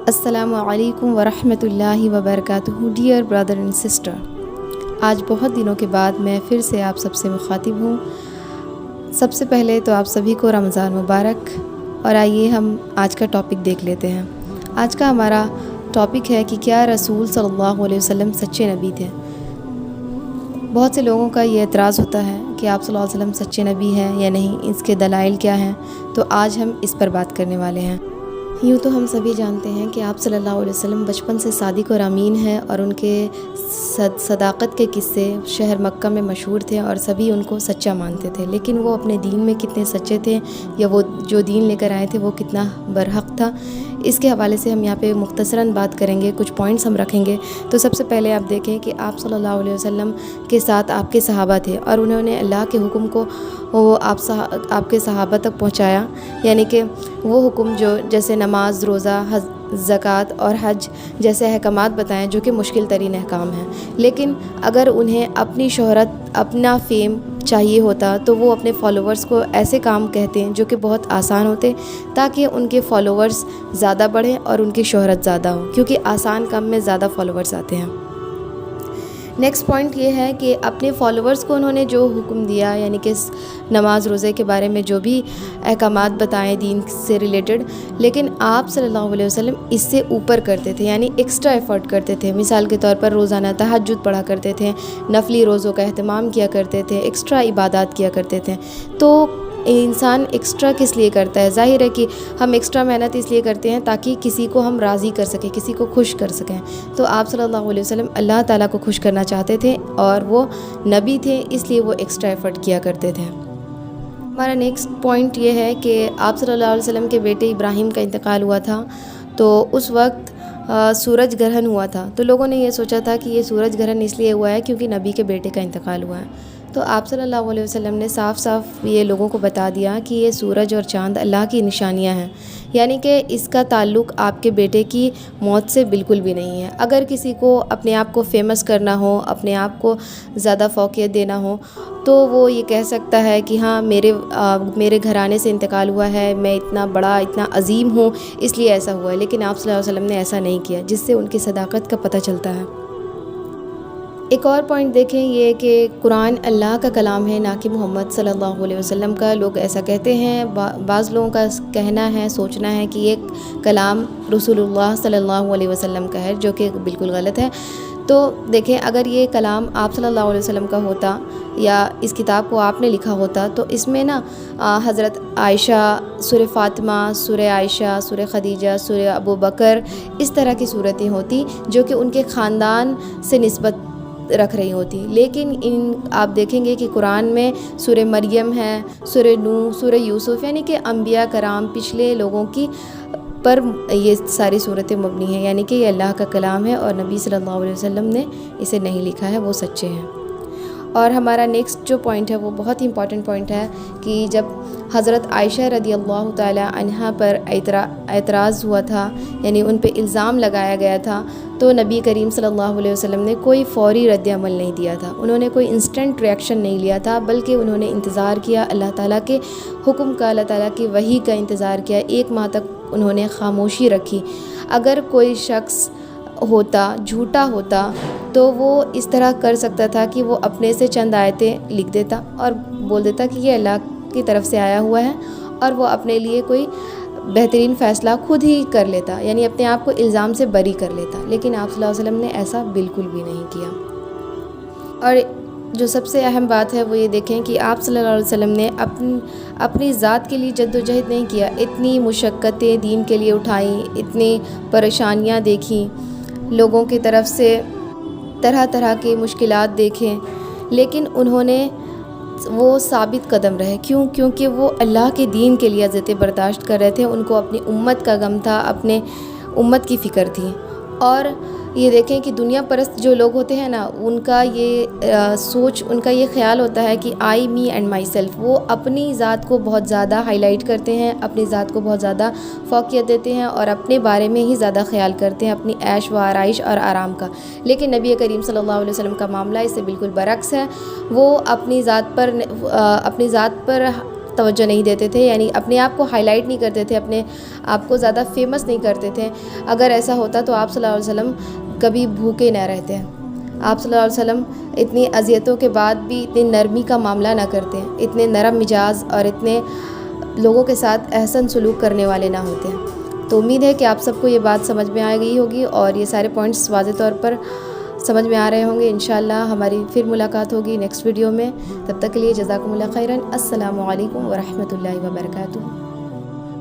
السلام علیکم ورحمۃ اللہ وبرکاتہ. ڈیئر برادر اینڈ سسٹر، آج بہت دنوں کے بعد میں پھر سے آپ سب سے مخاطب ہوں. سب سے پہلے تو آپ سبھی کو رمضان مبارک. اور آئیے ہم آج کا ٹاپک دیکھ لیتے ہیں. آج کا ہمارا ٹاپک ہے کہ کیا رسول صلی اللہ علیہ وسلم سچے نبی تھے. بہت سے لوگوں کا یہ اعتراض ہوتا ہے کہ آپ صلی اللہ علیہ وسلم سچے نبی ہیں یا نہیں، اس کے دلائل کیا ہیں. تو آج ہم اس پر بات کرنے والے ہیں. یوں تو ہم سبھی جانتے ہیں کہ آپ صلی اللہ علیہ وسلم بچپن سے صادق اور امین ہیں، اور ان کے صداقت کے قصے شہر مکہ میں مشہور تھے اور سبھی ان کو سچا مانتے تھے. لیکن وہ اپنے دین میں کتنے سچے تھے، یا وہ جو دین لے کر آئے تھے وہ کتنا برحق تھا، اس کے حوالے سے ہم یہاں پہ مختصراً بات کریں گے. کچھ پوائنٹس ہم رکھیں گے. تو سب سے پہلے آپ دیکھیں کہ آپ صلی اللہ علیہ وسلم کے ساتھ آپ کے صحابہ تھے، اور انہوں نے اللہ کے حکم کو وہ آپ کے صحابہ تک پہنچایا. یعنی کہ وہ حکم جو جیسے نماز، روزہ، زکوٰۃ اور حج جیسے احکامات بتائیں جو کہ مشکل ترین احکام ہیں. لیکن اگر انہیں اپنی شہرت، اپنا فیم چاہیے ہوتا تو وہ اپنے فالوورز کو ایسے کام کہتے ہیں جو کہ بہت آسان ہوتے، تاکہ ان کے فالوورز زیادہ بڑھیں اور ان کی شہرت زیادہ ہو، کیونکہ آسان کام میں زیادہ فالوورز آتے ہیں. نیکسٹ پوائنٹ یہ ہے کہ اپنے فالوورز کو انہوں نے جو حکم دیا، یعنی کہ نماز روزے کے بارے میں جو بھی احکامات بتائیں دین سے ریلیٹڈ، لیکن آپ صلی اللہ علیہ وسلم اس سے اوپر کرتے تھے، یعنی ایکسٹرا ایفرٹ کرتے تھے. مثال کے طور پر روزانہ تہجد پڑھا کرتے تھے، نفلی روزوں کا اہتمام کیا کرتے تھے، ایکسٹرا عبادات کیا کرتے تھے. تو انسان ایکسٹرا کس لیے کرتا ہے؟ ظاہر ہے کہ ہم ایکسٹرا محنت اس لیے کرتے ہیں تاکہ کسی کو ہم راضی کر سکیں، کسی کو خوش کر سکیں. تو آپ صلی اللہ علیہ وسلم اللہ تعالیٰ کو خوش کرنا چاہتے تھے، اور وہ نبی تھے اس لیے وہ ایکسٹرا ایفرٹ کیا کرتے تھے. ہمارا نیکسٹ پوائنٹ یہ ہے کہ آپ صلی اللہ علیہ وسلم کے بیٹے ابراہیم کا انتقال ہوا تھا. تو اس وقت سورج گرہن ہوا تھا. تو لوگوں نے یہ سوچا تھا کہ یہ سورج گرہن اس لیے ہوا ہے کیونکہ نبی کے بیٹے کا انتقال ہوا ہے. تو آپ صلی اللہ علیہ وسلم نے صاف صاف یہ لوگوں کو بتا دیا کہ یہ سورج اور چاند اللہ کی نشانیاں ہیں، یعنی کہ اس کا تعلق آپ کے بیٹے کی موت سے بالکل بھی نہیں ہے. اگر کسی کو اپنے آپ کو فیمس کرنا ہو، اپنے آپ کو زیادہ فوقیت دینا ہو، تو وہ یہ کہہ سکتا ہے کہ ہاں میرے گھرانے سے انتقال ہوا ہے، میں اتنا بڑا، اتنا عظیم ہوں، اس لیے ایسا ہوا ہے. لیکن آپ صلی اللہ علیہ وسلم نے ایسا نہیں کیا، جس سے ان کی صداقت کا پتہ چلتا ہے. ایک اور پوائنٹ دیکھیں، یہ کہ قرآن اللہ کا کلام ہے، نہ کہ محمد صلی اللہ علیہ وسلم کا. لوگ ایسا کہتے ہیں، بعض لوگوں کا کہنا ہے، سوچنا ہے کہ یہ کلام رسول اللہ صلی اللہ علیہ وسلم کا ہے، جو کہ بالکل غلط ہے. تو دیکھیں، اگر یہ کلام آپ صلی اللہ علیہ وسلم کا ہوتا، یا اس کتاب کو آپ نے لکھا ہوتا، تو اس میں نا حضرت عائشہ، سورہ فاطمہ، سورہ عائشہ، سورہ خدیجہ، سورہ ابو بکر، اس طرح کی صورتیں ہوتی جو کہ ان کے خاندان سے نسبت رکھ رہی ہوتی. لیکن آپ دیکھیں گے کہ قرآن میں سورہ مریم ہے، سورہ نوح، سورہ یوسف، یعنی کہ انبیاء کرام پچھلے لوگوں کی پر یہ ساری صورتیں مبنی ہیں. یعنی کہ یہ اللہ کا کلام ہے، اور نبی صلی اللہ علیہ وسلم نے اسے نہیں لکھا ہے، وہ سچے ہیں. اور ہمارا نیکسٹ جو پوائنٹ ہے وہ بہت ہی امپورٹنٹ پوائنٹ ہے کہ جب حضرت عائشہ رضی اللہ تعالی عنہا پر اعتراض ہوا تھا، یعنی ان پہ الزام لگایا گیا تھا، تو نبی کریم صلی اللہ علیہ وسلم نے کوئی فوری رد عمل نہیں دیا تھا. انہوں نے کوئی انسٹنٹ ریئیکشن نہیں لیا تھا، بلکہ انہوں نے انتظار کیا، اللہ تعالیٰ کے حکم کا، اللہ تعالیٰ کی وحی کا انتظار کیا. 1 ماہ تک انہوں نے خاموشی رکھی. اگر کوئی شخص ہوتا، جھوٹا ہوتا، تو وہ اس طرح کر سکتا تھا کہ وہ اپنے سے چند آیتیں لکھ دیتا اور بول دیتا کہ یہ اللہ کی طرف سے آیا ہوا ہے، اور وہ اپنے لیے کوئی بہترین فیصلہ خود ہی کر لیتا، یعنی اپنے آپ کو الزام سے بری کر لیتا. لیکن آپ صلی اللہ علیہ وسلم نے ایسا بالکل بھی نہیں کیا. اور جو سب سے اہم بات ہے وہ یہ دیکھیں کہ آپ صلی اللہ علیہ وسلم نے اپنی ذات کے لیے جد و جہد نہیں کیا. اتنی مشقتیں دین کے لیے اٹھائیں، اتنی پریشانیاں دیکھیں، لوگوں کی طرف سے طرح طرح کی مشکلات دیکھیں، لیکن انہوں نے وہ ثابت قدم رہے. کیونکہ وہ اللہ کے دین کے لیے اذیتیں برداشت کر رہے تھے. ان کو اپنی امت کا غم تھا، اپنے امت کی فکر تھی. اور یہ دیکھیں کہ دنیا پرست جو لوگ ہوتے ہیں نا، ان کا یہ سوچ، ان کا یہ خیال ہوتا ہے کہ آئی، می اینڈ مائی سیلف. وہ اپنی ذات کو بہت زیادہ ہائی لائٹ کرتے ہیں، اپنی ذات کو بہت زیادہ فوقیت دیتے ہیں، اور اپنے بارے میں ہی زیادہ خیال کرتے ہیں، اپنی عیش و آرائش اور آرام کا. لیکن نبی کریم صلی اللہ علیہ وسلم کا معاملہ اس سے بالکل برعکس ہے. وہ اپنی ذات پر توجہ نہیں دیتے تھے، یعنی اپنے آپ کو ہائی لائٹ نہیں کرتے تھے، اپنے آپ کو زیادہ فیمس نہیں کرتے تھے. اگر ایسا ہوتا تو آپ صلی اللہ علیہ وسلم کبھی بھوکے نہ رہتے. آپ صلی اللہ علیہ وسلم اتنی اذیتوں کے بعد بھی اتنی نرمی کا معاملہ نہ کرتے، اتنے نرم مزاج اور اتنے لوگوں کے ساتھ احسن سلوک کرنے والے نہ ہوتے. تو امید ہے کہ آپ سب کو یہ بات سمجھ میں آ گئی ہوگی اور یہ سارے پوائنٹس واضح طور پر سمجھ میں آ رہے ہوں گے. انشاءاللہ ہماری پھر ملاقات ہوگی نیکسٹ ویڈیو میں. تب تک کے لیے جزاکم اللہ خیرا. السلام علیکم ورحمۃ اللہ وبرکاتہ.